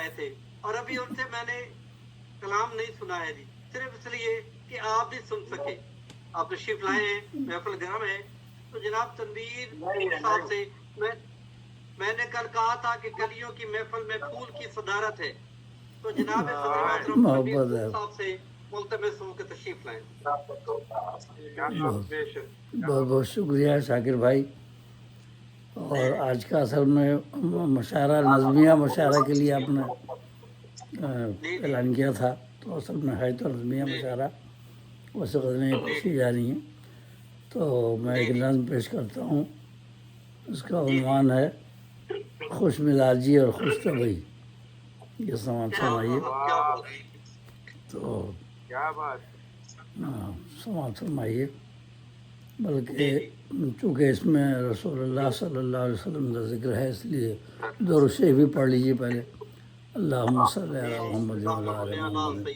آئے تھے اور ابھی ان سے میں نے کلام نہیں سنا ہے جی، صرف اس لیے کہ آپ بھی سن سکے. آپ تشریف لائے ہیں، محفل گرم ہے. تو جناب تنویر صاحب سے میں نے کل کہا تھا کہ کلیوں کی محفل میں پھول کی صدارت ہے، تو جناب صدر محترم تنویر محبت ہے. صاحب سے ملتمس ہوں کہ تشریف لائیں. بہت بہت شکریہ شاکر بھائی. اور آج کا اصل میں مشاعرہ نظمیہ مشاعرہ کے لیے آپ نے اعلان کیا تھا، تو اصل میں ہے تو نظمیہ مشاعرہ، ویسے غزلیں پیشی جا رہی ہیں. تو میں ایک نظم پیش کرتا ہوں، اس کا عنوان ہے خوش مزاجی اور خوش طبعی. یہ سماعت فرمائیے. تو سماعت فرمائیے. بلکہ چونکہ اس میں رسول اللہ صلی اللہ علیہ وسلم کا ذکر ہے، اس لیے درود شریف بھی پڑھ لیجیے پہلے. اللہم صلی علی محمد وعلی آل محمد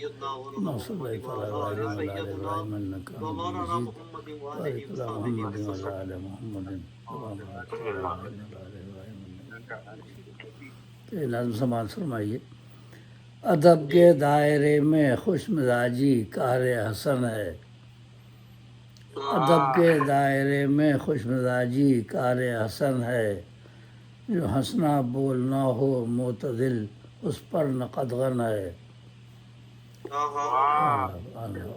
کما صلیت علی ابراہیم وعلی آل ابراہیم انک حمید مجید. بارک علی محمد وعلی آل محمد کما بارکت علی ابراہیم وعلی آل ابراہیم انک حمید مجید. تو نظم سماعت فرمائیے. ادب کے دائرے میں خوش مزاجی کار حسن ہے. ادب کے دائرے میں خوش مزاجی کار حسن ہے. جو ہنسنا بولنا ہو معتدل اس پر نہ قدغن ہے.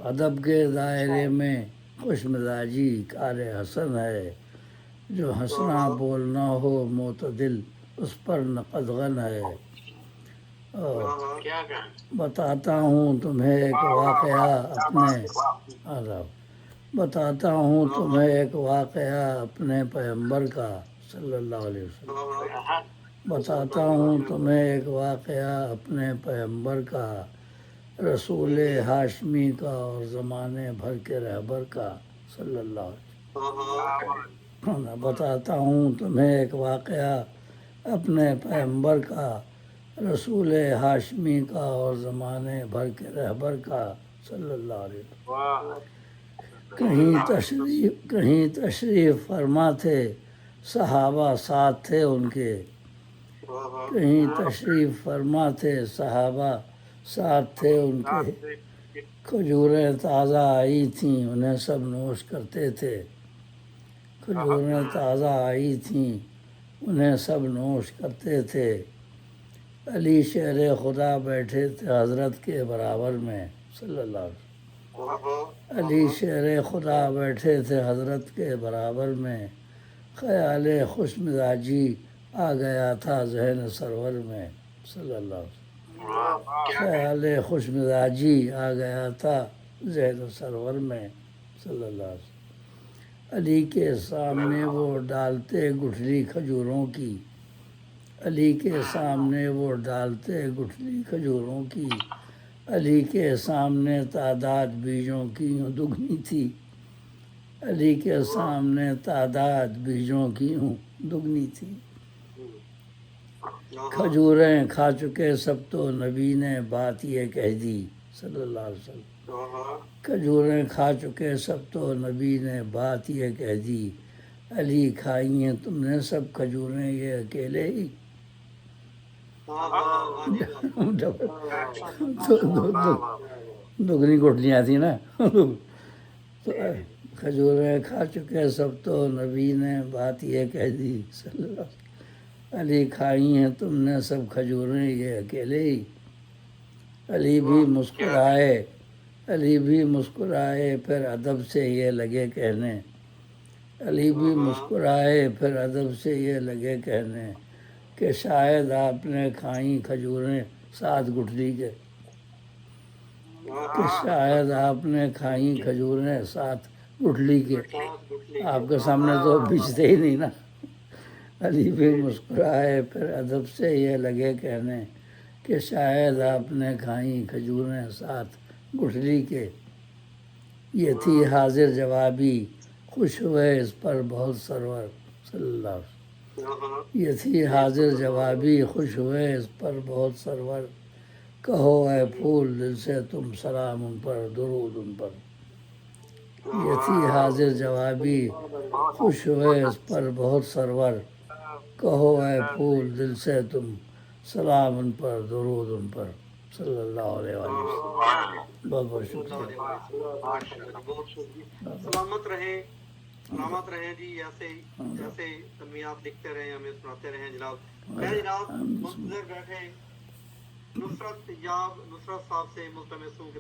ادب کے دائرے میں خوش مزاجی کار حسن ہے. جو ہنسنا بولنا ہو معتدل اس پر نہ قدغن ہے. بتاتا ہوں تمہیں ایک واقعہ اپنے بتاتا ہوں تمہیں ایک واقعہ اپنے پیغمبر کا صلی اللہ علیہ وسلم. بتاتا ہوں تمہیں ایک واقعہ اپنے پیغمبر کا، رسول ہاشمی کا اور زمانے بھر کے رہبر کا صلی اللہ علیہ وسلم. بتاتا ہوں تمہیں ایک واقعہ اپنے پیغمبر کا، رسول ہاشمی کا اور زمانے بھر کے رہبر کا صلی اللہ علیہ وسلم. کہیں تشریف فرما تھے صحابہ ساتھ تھے ان کے. کہیں تشریف فرما تھے صحابہ ساتھ تھے ان کے. کھجوریں تازہ آئی تھیں انہیں سب نوش کرتے تھے. کھجوریں تازہ آئی تھیں انہیں سب نوش کرتے تھے. علی شہر خدا بیٹھے تھے حضرت کے برابر میں صلی اللہ علیہ وسلم. علی شہر خدا بیٹھے تھے حضرت کے برابر میں. خیال خوش مزاجی آ گیا تھا ذہن سرور میں صلی اللہ علیہ وسلم. خیال خوش مزاجی آ گیا تھا ذہن سرور میں صلی اللہ علیہ وسلم. علی کے سامنے وہ ڈالتے گٹھلی کھجوروں کی. علی کے سامنے وہ ڈالتے گٹھلی کھجوروں کی. علی کے سامنے تعداد بیجوں کی یوں دگنی تھی. علی کے سامنے تعداد بیجوں کی یوں دگنی تھی. کھجوریں کھا چکے سب تو نبی نے بات یہ کہہ دی صلی اللہ علیہ وسلم. کھجوریں کھا چکے سب تو نبی نے بات یہ کہہ دی. علی کھائی ہیں تم نے سب کھجوریں یہ اکیلے ہی. دگنی گٹھلیاں تھیں نا. کھجوریں کھا چکے سب تو نبی نے بات یہ کہہ دی صلی اللہ علیہ وسلم. علی کھائی ہیں تم نے سب کھجوریں یہ اکیلے ہی. علی بھی مسکرائے علی بھی مسکرائے پھر ادب سے یہ لگے کہنے. علی بھی مسکرائے پھر ادب سے یہ لگے کہنے کہ شاید آپ نے کھائیں کھجوریں ساتھ گٹھلی کے. کہ شاید آپ نے کھائیں کھجوریں ساتھ گٹھلی کے. آپ کے سامنے تو بیچتے ہی نہیں نا. علی بھی مسکرائے پھر ادب سے یہ لگے کہنے کہ شاید آپ نے کھائیں کھجوریں ساتھ گٹھلی کے. یہ تھی حاضر جوابی خوش ہوئے اس پر بہت سرور صلی اللہ علیہ وسلم. یہ تھی حاضر جوابی خوش ہوئے اس پر بہت سرور. کہو اے پھول دل سے تم سلام ان پر درود ان پر. یہ تھی حاضر جوابی خوش ہوئے اس پر بہت سرور. کہو اے پھول دل سے تم سلام ان پر، درود ان پر صلی اللہ علیہ وسلم. بہت بہت شکریہ. سلامت رہیں جی. ایسے تنویات لکھتے رہیں، ہمیں سناتے رہیں جناب. میں جناب منتظر بیٹھے نصرت صاحب سے ملتمس ہوں کہ